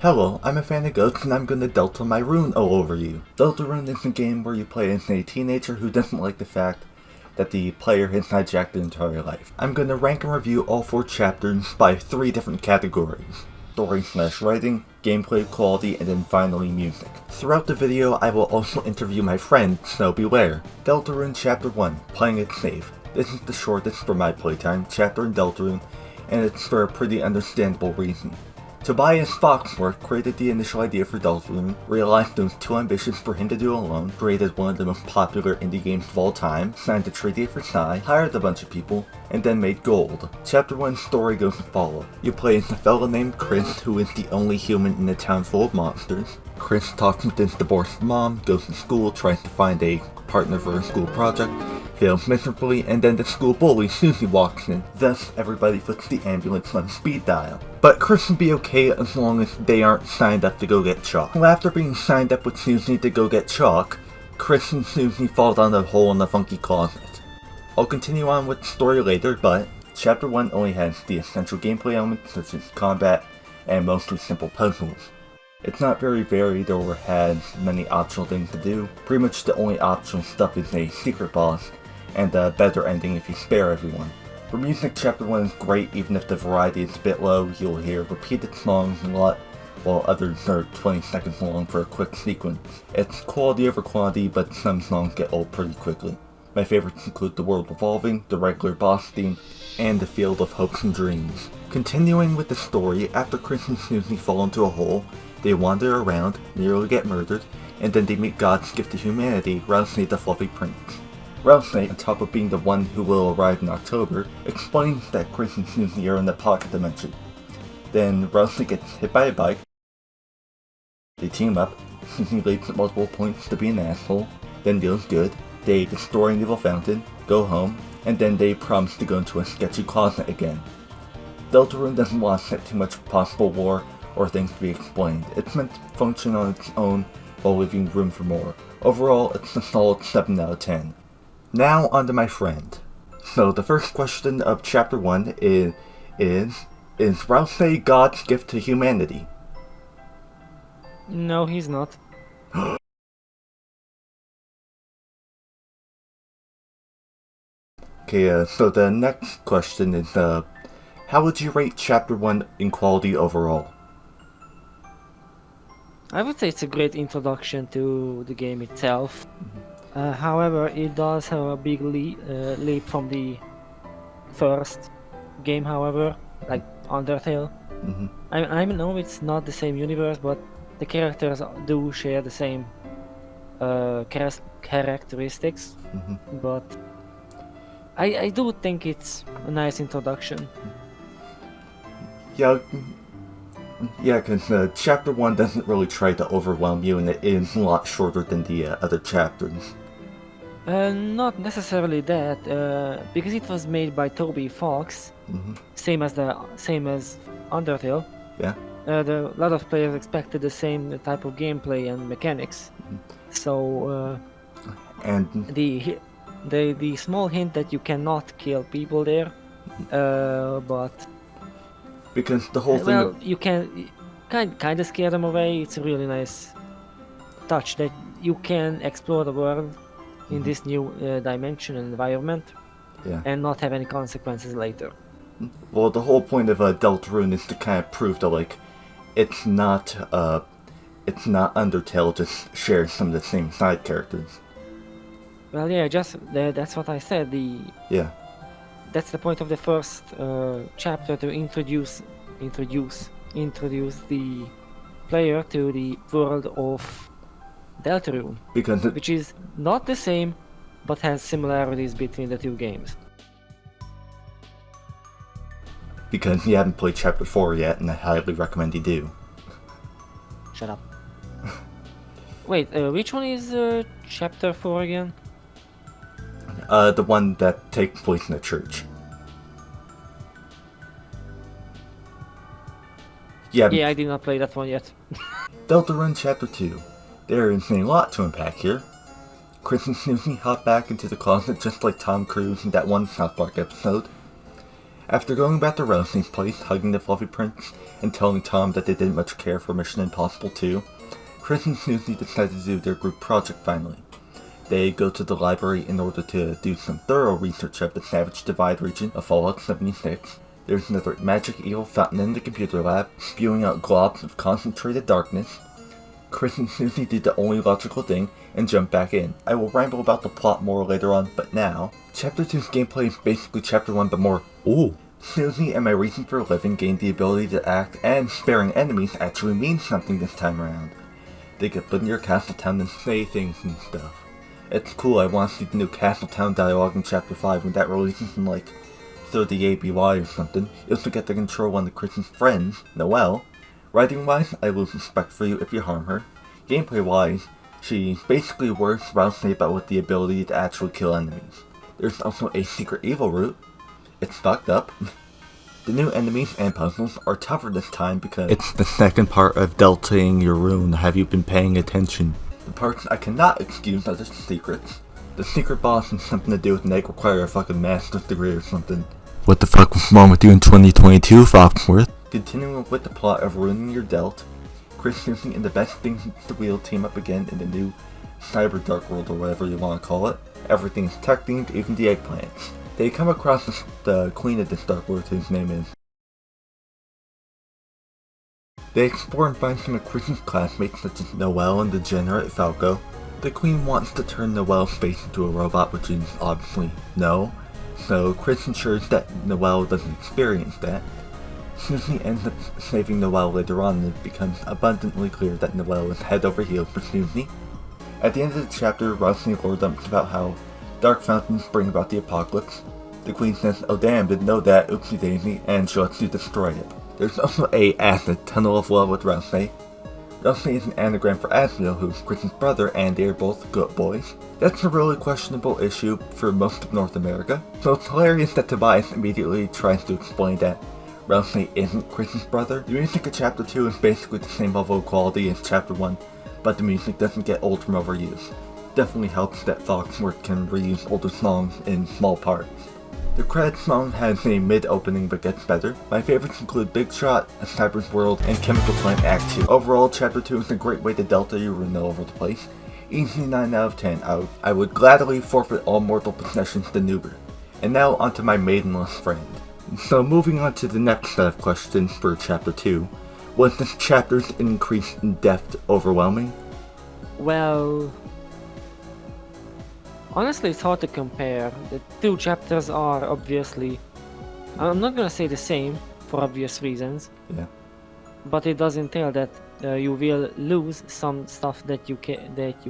Hello, I'm a fan of ghosts and I'm gonna Delta my rune all over you. Deltarune is a game where you play as a teenager who doesn't like the fact that the player has hijacked their entire life. I'm gonna rank and review all 4 chapters by 3 different categories: story/writing, gameplay quality, and then finally music. Throughout the video, I will also interview my friend, so beware. Deltarune Chapter 1, Playing It Safe. This is the shortest for my playtime chapter in Deltarune, and it's for a pretty understandable reason. Tobias Foxworth created the initial idea for Deltarune, realized it was too ambitious for him to do alone, created one of the most popular indie games of all time, signed a treaty for Sai, hired a bunch of people, and then made gold. Chapter 1's story goes to follow. You play as a fellow named Chris, who is the only human in a town full of monsters. Chris talks with his divorced mom, goes to school, tries to find a partner for a school project, fails miserably, and then the school bully Susie walks in. Thus, everybody puts the ambulance on speed dial. But Chris will be okay as long as they aren't signed up to go get chalk. Well, after being signed up with Susie to go get chalk, Chris and Susie fall down a hole in the funky closet. I'll continue on with the story later, but Chapter 1 only has the essential gameplay elements such as combat and mostly simple puzzles. It's not very varied or has many optional things to do. Pretty much the only optional stuff is a secret boss and a better ending if you spare everyone. For music, Chapter 1 is great even if the variety is a bit low. You'll hear repeated songs a lot, while others are 20 seconds long for a quick sequence. It's quality over quantity, but some songs get old pretty quickly. My favorites include The World Evolving, the regular boss theme, and The Field of Hopes and Dreams. Continuing with the story, after Chris and Susie fall into a hole, they wander around, nearly get murdered, and then they meet God's gift to humanity, Rousey the Fluffy Prince. Rousey, on top of being the one who will arrive in October, explains that Chris and Susie are in the pocket dimension. Then Rousey gets hit by a bike, they team up, Susie leads at multiple points to be an asshole, then deals good, they destroy an evil fountain, go home, and then they promise to go into a sketchy closet again. Deltarune doesn't want to set too much possible war or things to be explained. It's meant to function on its own while leaving room for more. Overall, it's a solid 7 out of 10. Now onto my friend. So the first question of Chapter 1 is Rousey God's gift to humanity? No, he's not. Okay, so the next question is, how would you rate Chapter 1 in quality overall? I would say it's a great introduction to the game itself. However, it does have a big leap from the first game, however, like Undertale. I know it's not the same universe, but the characters do share the same characteristics. But I do think it's a nice introduction. Yeah, because Chapter 1 doesn't really try to overwhelm you, and it is a lot shorter than the other chapters. Not necessarily that, because it was made by Toby Fox, same as Undertale. Yeah. A lot of players expected the same type of gameplay and mechanics. So and the small hint that you cannot kill people there, but because the whole thing. Well, you can kind of scare them away. It's a really nice touch that you can explore the world in this new dimension and environment, and not have any consequences later. Well, the whole point of Deltarune is to kind of prove that, like, it's not Undertale just shares some of the same side characters. Well, yeah, that's what I said. That's the point of the first chapter, to introduce the player to the world of Deltarune, which is not the same, but has similarities between the two games. Because you haven't played Chapter 4 yet, and I highly recommend you do. Shut up. Wait, which one is Chapter 4 again? The one that takes place in the church. Yeah, I did not play that one yet. Deltarune Chapter 2. There is a lot to unpack here. Chris and Susie hop back into the closet just like Tom Cruise in that one South Park episode. After going back to Rose's place, hugging the fluffy prince, and telling Tom that they didn't much care for Mission Impossible 2, Chris and Susie decide to do their group project finally. They go to the library in order to do some thorough research of the Savage Divide region of Fallout 76. There's another magic evil fountain in the computer lab, spewing out globs of concentrated darkness. Chris and Susie do the only logical thing and jump back in. I will ramble about the plot more later on, but now, Chapter 2's gameplay is basically Chapter 1 but more ooh. Susie and my reason for living gain the ability to act, and sparing enemies actually means something this time around. They get live near Castletown and say things and stuff. It's cool, I want to see the new Castletown dialogue in Chapter 5 when that releases in like 30 ABY or something. You also get to control one of Chris's friends, Noelle. Writing wise, I lose respect for you if you harm her. Gameplay wise, she basically works Rousey but with the ability to actually kill enemies. There's also a secret evil route. It's fucked up. The new enemies and puzzles are tougher this time because it's the second part of Deltaing your rune. Have you been paying attention? The parts I cannot excuse are the secrets. The secret boss has something to do with Nate require a fucking master's degree or something. What the fuck was wrong with you in 2022, Foxworth? Continuing with the plot of ruining your Delt, Chris, Susie, and the best things to wheel team up again in the new Cyber Dark World or whatever you want to call it. Everything's tech themed, even the eggplants. They come across the queen of this dark world whose name is. They explore and find some of Chris's classmates such as Noelle and degenerate Falco. The queen wants to turn Noelle's face into a robot, which is obviously no, so Chris ensures that Noelle doesn't experience that. Susie ends up saving Noelle later on, and it becomes abundantly clear that Noelle is head over heels for Susie. At the end of the chapter, Rousey lore dumps about how dark fountains bring about the apocalypse. The queen says, "Oh damn, didn't know that, oopsie daisy," and she lets you destroy it. There's also a acid tunnel of love with Rousey. Rousey is an anagram for Asriel, who's Chris's brother, and they're both good boys. That's a really questionable issue for most of North America, so it's hilarious that Tobias immediately tries to explain that Rousey isn't Chris's brother. The music of Chapter 2 is basically the same level of quality as Chapter 1, but the music doesn't get old from overuse. Definitely helps that Foxworth can reuse older songs in small parts. The credits song has a mid-opening but gets better. My favorites include Big Shot, A Cyber's World, and Chemical Plant Act 2. Overall, Chapter 2 is a great way to Delta your rune all over the place. Easy 9 out of 10. I would gladly forfeit all mortal possessions to Nuber. And now onto my maidenless friend. So moving on to the next set of questions for Chapter 2. Was this chapter's increase in depth overwhelming? Well, honestly, it's hard to compare. The two chapters are obviously, I'm not gonna say the same for obvious reasons. Yeah. But it does entail that you will lose some stuff that you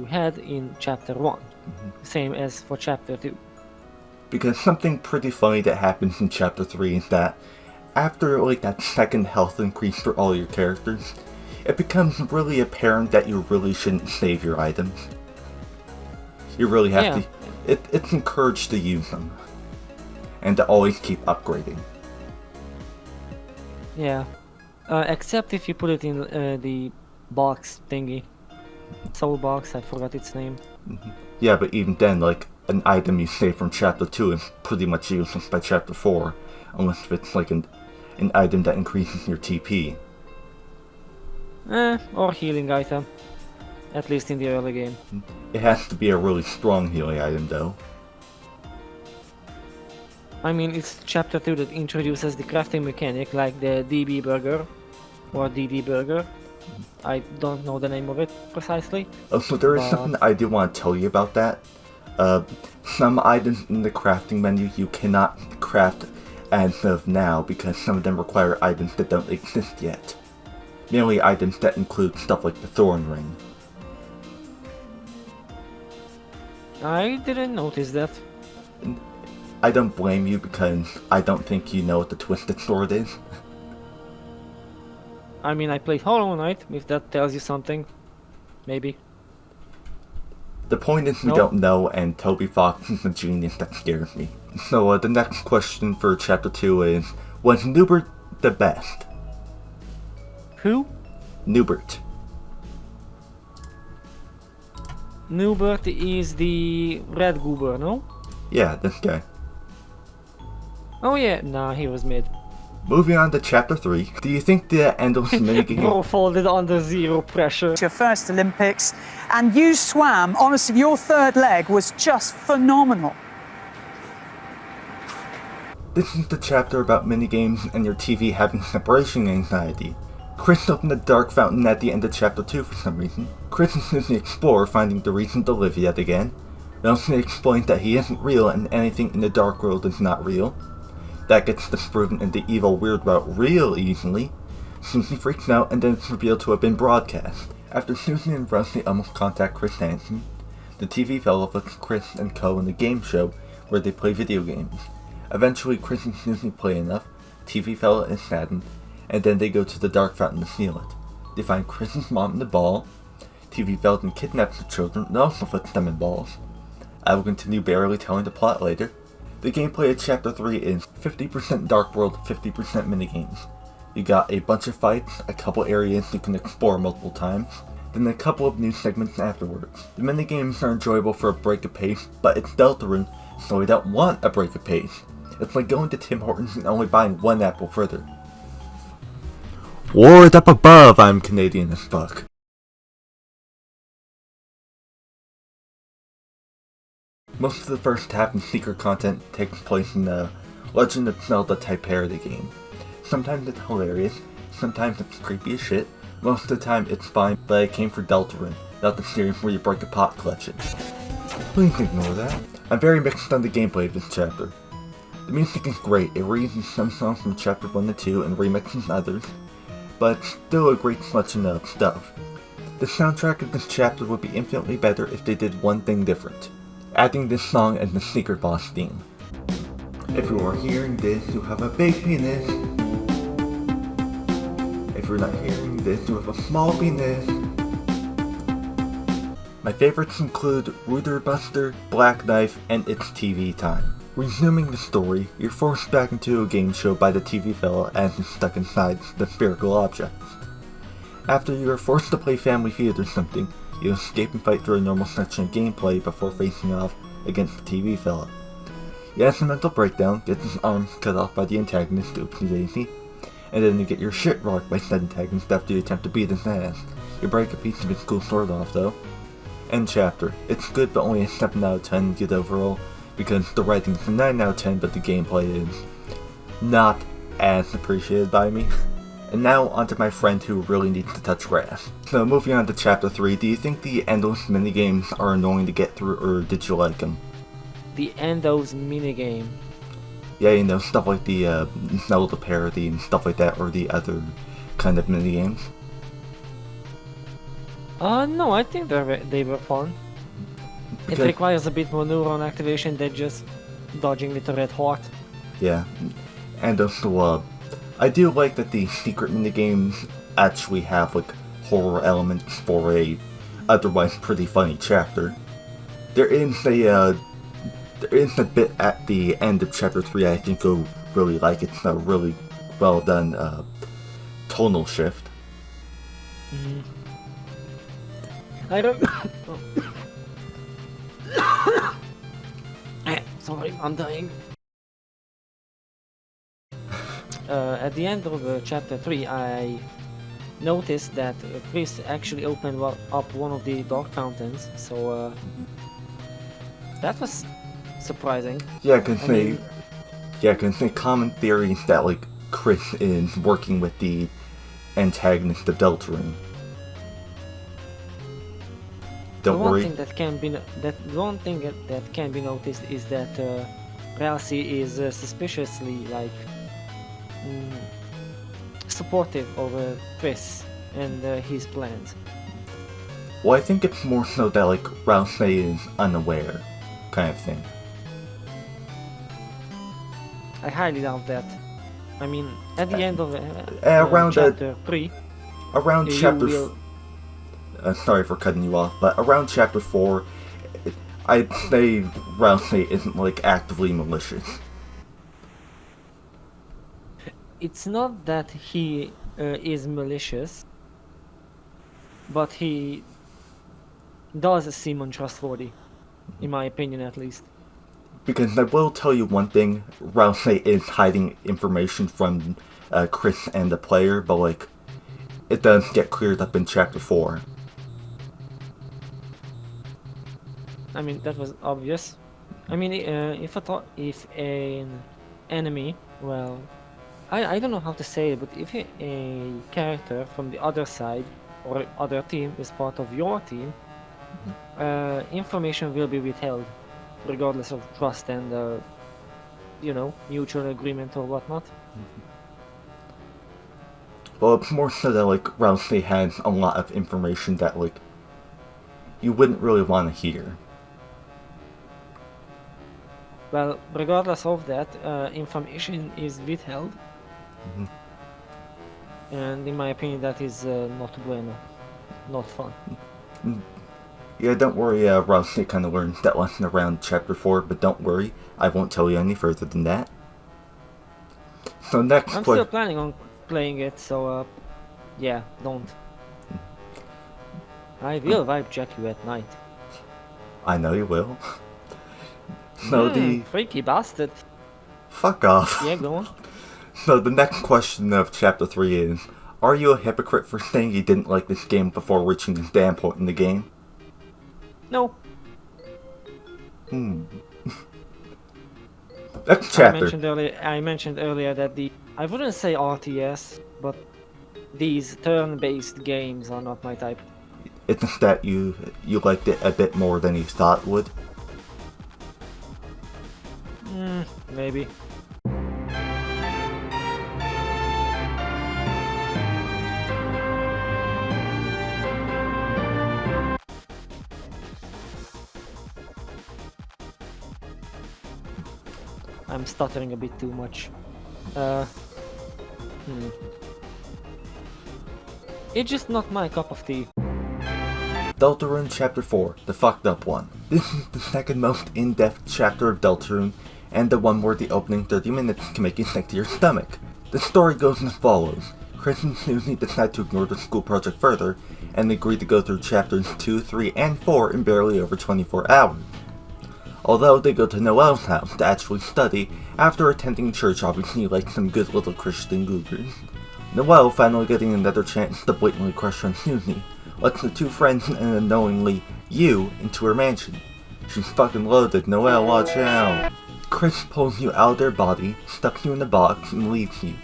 had in chapter 1, same as for chapter 2. Because something pretty funny that happens in Chapter 3 is that after like that second health increase for all your characters, it becomes really apparent that you really shouldn't save your items. You really have to. It's encouraged to use them. And to always keep upgrading. Yeah. Except if you put it in the box thingy. Soul box, I forgot its name. Yeah, but even then, like, an item you save from Chapter 2 is pretty much useless by Chapter 4. Unless if it's like an item that increases your TP. Or healing item. At least in the early game. It has to be a really strong healing item though. I mean, it's chapter 2 that introduces the crafting mechanic like the DB burger or DD burger. I don't know the name of it precisely. Oh, so there is something I do want to tell you about that. Some items in the crafting menu you cannot craft as of now because some of them require items that don't exist yet. Mainly items that include stuff like the Thorn Ring. I didn't notice that. I don't blame you because I don't think you know what the Twisted Sword is. I mean, I played Hollow Knight, if that tells you something. Maybe. The point is we don't know, and Toby Fox is a genius that scares me. So the next question for Chapter 2 is, was Nubert the best? Who? Nubert. Nubert is the red goober, no? Yeah, this guy. Oh yeah, nah, he was mid. Moving on to Chapter 3, do you think the endless minigame... Bro folded under zero pressure. Your first Olympics, and you swam. Honestly, your third leg was just phenomenal. This is the chapter about minigames and your TV having separation anxiety. Chris opened the dark fountain at the end of Chapter 2 for some reason. Chris is the explorer finding the reason to live yet again. Nelson explained that he isn't real and anything in the dark world is not real. That gets disproven in the evil weird route real easily. Susie freaks out and then it's revealed to have been broadcast. After Susie and Rusty almost contact Chris Hansen, the TV fella puts Chris and Co. in a game show where they play video games. Eventually Chris and Susie play enough, TV fella is saddened, and then they go to the dark fountain to steal it. They find Chris's mom in the ball, TV fella then kidnaps the children and also puts them in balls. I will continue barely telling the plot later. The gameplay of Chapter 3 is 50% Dark World, 50% minigames. You got a bunch of fights, a couple areas you can explore multiple times, then a couple of new segments afterwards. The minigames are enjoyable for a break of pace, but it's Deltarune, so we don't want a break of pace. It's like going to Tim Hortons and only buying one apple further. Ward up above, I'm Canadian as fuck. Most of the first half and secret content takes place in the Legend of Zelda type parody game. Sometimes it's hilarious, sometimes it's creepy as shit, most of the time it's fine, but I came for Deltarune, not the series where you break a pot collection. Please ignore that. I'm very mixed on the gameplay of this chapter. The music is great, it reuses some songs from Chapter 1 and 2 and remixes others, but it's still a great selection of stuff. The soundtrack of this chapter would be infinitely better if they did one thing different. Adding this song as the secret boss theme. If you are hearing this, you have a big penis. If you're not hearing this, you have a small penis. My favorites include Rooter Buster, Black Knife, and It's TV Time. Resuming the story, you're forced back into a game show by the TV fella as you're stuck inside the spherical objects. After you are forced to play Family Feud or something, you escape and fight through a normal section of gameplay before facing off against the TV fella. He has a mental breakdown, gets his arms cut off by the antagonist, oopsie daisy, and then you get your shit rocked by said antagonist after you attempt to beat his ass. You break a piece of his cool sword off though. End chapter. It's good but only a 7 out of 10 good overall, because the writing's a 9 out of 10 but the gameplay is not as appreciated by me. And now onto my friend who really needs to touch grass. So moving on to Chapter 3, do you think the endless minigames are annoying to get through or did you like them? The Endos minigame. Yeah, you know, stuff like the Zelda parody and stuff like that, or the other kind of minigames. No, I think they were fun. It requires a bit more neuron activation than just dodging with a red heart. Yeah, and also, I do like that the secret minigames actually have like horror elements for a otherwise pretty funny chapter. There is a bit at the end of Chapter 3 I think you'll really like. It's a really well done tonal shift. I don't... Sorry, I'm dying. At the end of Chapter 3, I noticed that Chris actually opened up one of the dark fountains, so that was surprising. Yeah, cause the common theory is that like Chris is working with the antagonist of Deltarune. Don't worry. One thing that can be noticed is that Ralsei is suspiciously like supportive of Chris and his plans. Well, I think it's more so that like Ralsei is unaware, kind of thing. I highly doubt that. I mean, at the end of Chapter 3, around Chapter. Sorry for cutting you off, but around Chapter 4, I'd say Ralsei isn't like actively malicious. It's not that he is malicious, but he does seem untrustworthy, in my opinion at least. Because I will tell you one thing, Rousey is hiding information from Chris and the player, but like, it does get cleared up in Chapter 4. I mean, that was obvious. I mean, if an enemy, well, I don't know how to say it, but if a character from the other side or other team is part of your team, information will be withheld, regardless of trust and, mutual agreement or whatnot. Well, it's more so that, like, Rousey has a lot of information that, like, you wouldn't really want to hear. Well, regardless of that, information is withheld. And in my opinion, that is not bueno. Not fun. Yeah, don't worry, Rousey kind of learned that lesson around Chapter 4, but don't worry, I won't tell you any further than that. So next I'm still planning on playing it, so yeah, don't. I will vibe check you at night. I know you will. So freaky bastard. Fuck off. Yeah, go on. So the next question of Chapter 3 is, are you a hypocrite for saying you didn't like this game before reaching this damn point in the game? No. Next chapter. I mentioned earlier that I wouldn't say RTS, but these turn-based games are not my type. It's just that you liked it a bit more than you thought it would? Maybe. I'm stuttering a bit too much. It's just not my cup of tea. Deltarune Chapter 4, the fucked up one. This is the second most in-depth chapter of Deltarune, and the one where the opening 30 minutes can make you sick to your stomach. The story goes as follows. Chris and Susie decide to ignore the school project further, and agree to go through chapters 2, 3, and 4 in barely over 24 hours. Although they go to Noel's house to actually study, after attending church obviously like some good little Christian goobers. Noel, finally getting another chance to blatantly crush on Susie, lets the two friends and unknowingly you into her mansion. She's fucking loaded, Noel, watch out! Chris pulls you out of their body, stuffs you in a box, and leaves you.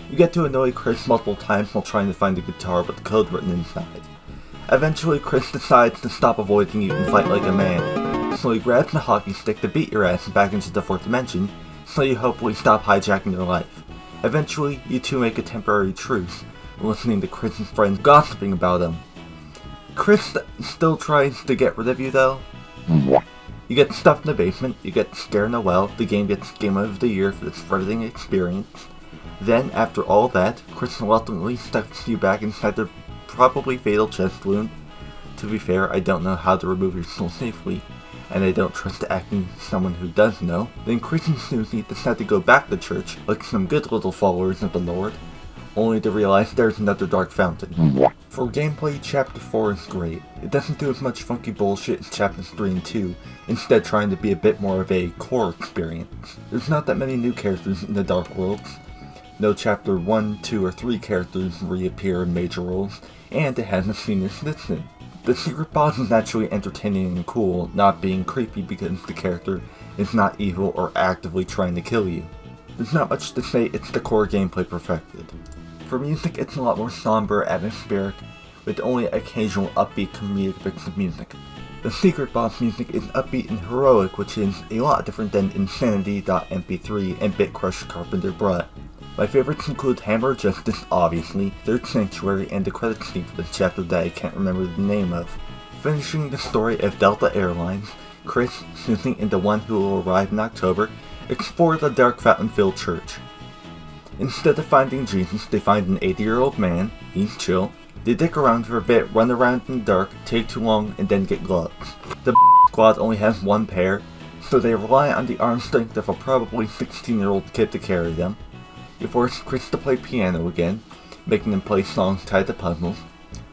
You get to annoy Chris multiple times while trying to find a guitar with the code written inside. Eventually, Chris decides to stop avoiding you and fight like a man, so he grabs the hockey stick to beat your ass back into the 4th dimension, so you hopefully stop hijacking your life. Eventually, you two make a temporary truce, listening to Chris's friends gossiping about him. Chris still tries to get rid of you though. You get stuffed in the basement, you get Scare Noel, the game gets Game of the Year for this frustrating experience. Then, after all that, Chris reluctantly stuffs you back inside the probably fatal chest wound. To be fair, I don't know how to remove your soul safely, and I don't trust acting someone who does know. Then Chris and Susie decide to go back to church, like some good little followers of the Lord, only to realize there's another dark fountain. For gameplay, Chapter 4 is great. It doesn't do as much funky bullshit as Chapters 3 and 2, instead trying to be a bit more of a core experience. There's not that many new characters in the Dark Worlds. No Chapter 1, 2, or 3 characters reappear in major roles, and it has a senior citizen. The secret boss is actually entertaining and cool, not being creepy because the character is not evil or actively trying to kill you. There's not much to say, it's the core gameplay perfected. For music, it's a lot more somber, atmospheric, with only occasional upbeat comedic bits of music. The secret boss music is upbeat and heroic, which is a lot different than Insanity.mp3 and Bitcrush Carpenter Brett. My favorites include Hammer of Justice, obviously, Third Sanctuary, and the credits scene for the chapter that I can't remember the name of. Finishing the story of Delta Airlines, Chris, Susie, and the one who will arrive in October, explore the dark fountain-filled church. Instead of finding Jesus, they find an 80-year-old man, he's chill, they dick around for a bit, run around in the dark, take too long, and then get gloves. The squad only has one pair, so they rely on the arm strength of a probably 16-year-old kid to carry them. You force Chris to play piano again, making him play songs tied to puzzles.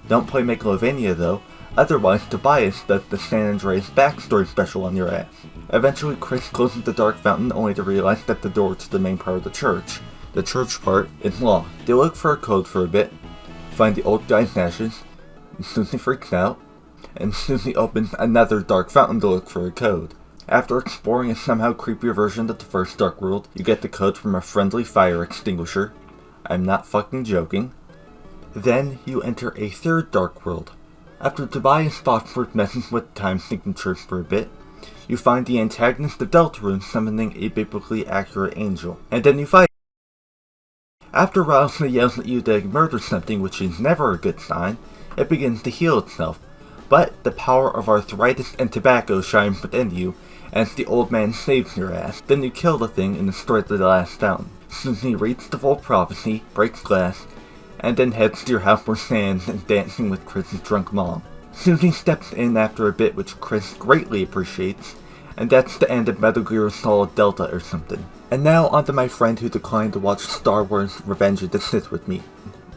Don't play Megalovania though, otherwise Tobias does the San Andreas backstory special on your ass. Eventually, Chris closes the dark fountain only to realize that the door to the main part of the church part, is locked. They look for a code for a bit, find the old guy's ashes, Susie freaks out, and Susie opens another dark fountain to look for a code. After exploring a somehow creepier version of the first Dark World, you get the code from a friendly fire extinguisher. I'm not fucking joking. Then you enter a third Dark World. After Tobias Foxworth messes with time signatures for a bit, you find the antagonist of Deltarune summoning a biblically accurate angel, and then you fight. After Rousey yells at you to murder something, which is never a good sign, it begins to heal itself. But the power of arthritis and tobacco shines within you, as the old man saves your ass. Then you kill the thing and destroy the last fountain. Susie reads the full prophecy, breaks glass, and then heads to your house where Sans is dancing with Chris's drunk mom. Susie steps in after a bit, which Chris greatly appreciates, and that's the end of Metal Gear Solid Delta or something. And now onto my friend who declined to watch Star Wars Revenge of the Sith with me.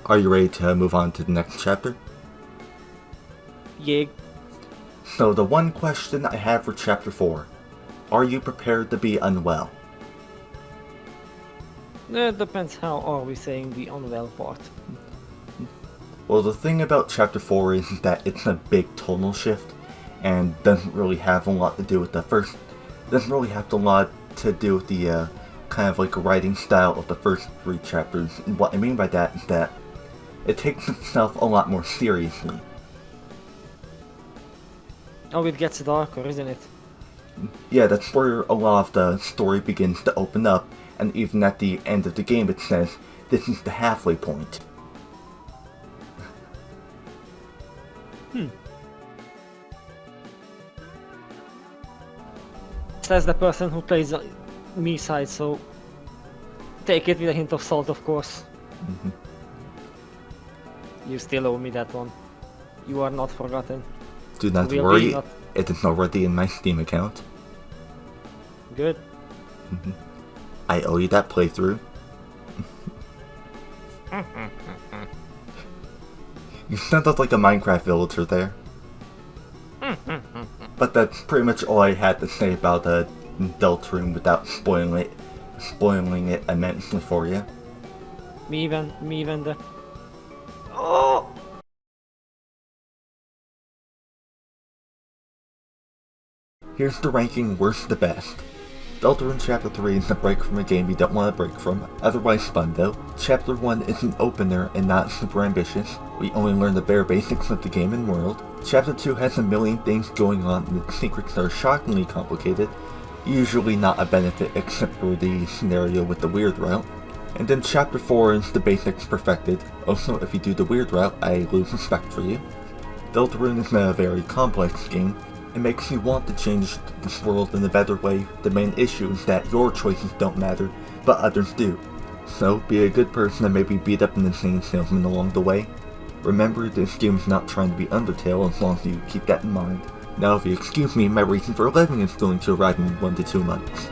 Are you ready to move on to the next chapter? Yeah. So the one question I have for Chapter 4. Are you prepared to be unwell? It depends how are we saying the unwell part. Well, the thing about Chapter 4 is that it's a big tonal shift, and doesn't really have a lot to do with the first... doesn't really have a lot to do with the, kind of like writing style of the first 3 chapters. And what I mean by that is that it takes itself a lot more seriously. Oh, it gets darker, isn't it? Yeah, that's where a lot of the story begins to open up, and even at the end of the game it says, this is the halfway point. Says the person who plays me side, so take it with a hint of salt, of course. You still owe me that one. You are not forgotten. Do not We'll worry, be not- it is already in my Steam account. Good. I owe you that playthrough. You sounded like a Minecraft villager there. But that's pretty much all I had to say about Deltarune without spoiling it immensely for you. Me even the... Oh! Here's the ranking worst to best. Deltarune Chapter 3 is a break from a game you don't want to break from, otherwise fun though. Chapter 1 is an opener and not super ambitious. We only learn the bare basics of the game and world. Chapter 2 has a million things going on and the secrets are shockingly complicated, usually not a benefit except for the scenario with the weird route. And then Chapter 4 is the basics perfected. Also, if you do the weird route, I lose respect for you. Deltarune is a very complex game. It makes you want to change this world in a better way. The main issue is that your choices don't matter, but others do. So, be a good person and maybe beat up an insane salesman along the way. Remember, this game is not trying to be Undertale as long as you keep that in mind. Now, if you excuse me, my reason for living is going to arrive in 1 to 2 months.